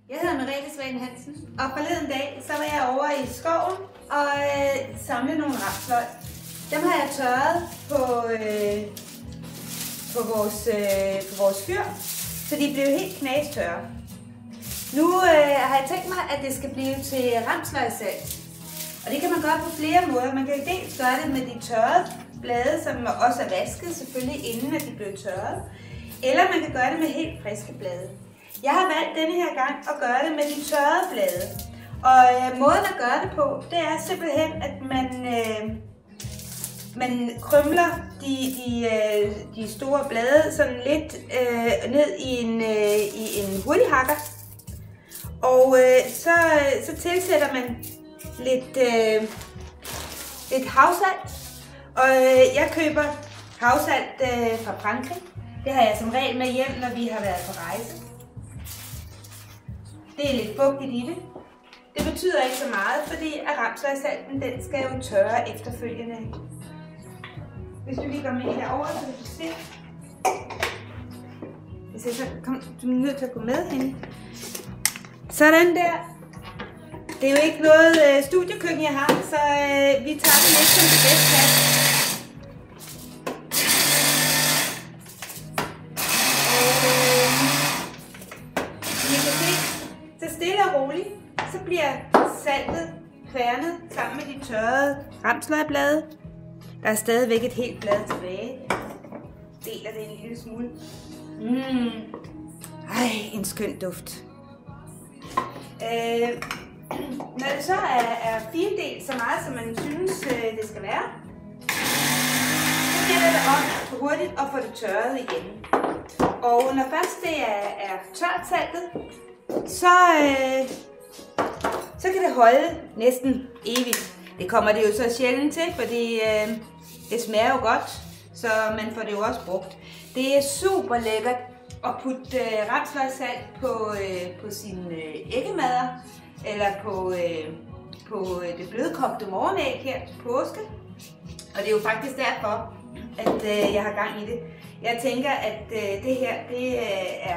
Jeg hedder Merete Svane Hansen, og forleden dag så var jeg over i skoven og samlede nogle rapsløg. Dem har jeg tørret på vores fyr, så de blev helt knastørre. Nu har jeg tænkt mig, at det skal blive til ramsløgsalt. Og det kan man gøre på flere måder. Man kan dels gøre det med de tørrede blade, som også er vasket selvfølgelig, inden at de blev tørret. Eller man kan gøre det med helt friske blade. Jeg har valgt denne her gang at gøre det med de tørrede blade. Og måden at gøre det på, det er simpelthen, at man krymler de store blade sådan lidt ned i en hurtighakker. Og så tilsætter man lidt havsalt. Og jeg køber havsalt fra Frankrig. Det har jeg som regel med hjem, når vi har været på rejse. Det er lidt fugtigt i det. Det betyder ikke så meget, fordi ramsløgsalten den skal jo tørre efterfølgende. Hvis du lige går med herover, så vil du se. Hvis jeg så kom, du er nødt til at gå med hende. Sådan der. Det er jo ikke noget studiekøkken, jeg har, så vi tager det lidt som det bedste kan. Så stille og roligt, så bliver saltet kværnet sammen med de tørrede ramsløgblade. Der er stadigvæk et helt blad tilbage. Deler det en lille smule. Ej, en skøn duft. Når det så er findelt så meget, som man synes, det skal være, så gælder det om hurtigt at få det tørret igen. Og når først det er tørt saltet, så kan det holde næsten evigt. Det kommer det jo så sjældent til, fordi det smager jo godt, så man får det jo også brugt. Det er super lækkert at putte ramsløgsalt på sine æggemadder, eller på det blødkogte morgenæg her til påske. Og det er jo faktisk derfor, at jeg har gang i det. Jeg tænker, at det her det er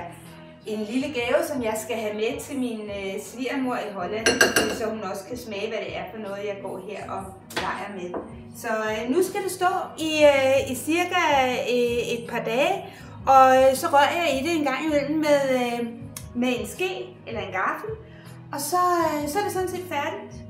en lille gave, som jeg skal have med til min svigermor i Holland, så hun også kan smage, hvad det er for noget, jeg går her og leger med. Så nu skal det stå i cirka et par dage, og så rører jeg i det en gang imellem med en ske eller en gaffel, og så er det sådan set færdigt.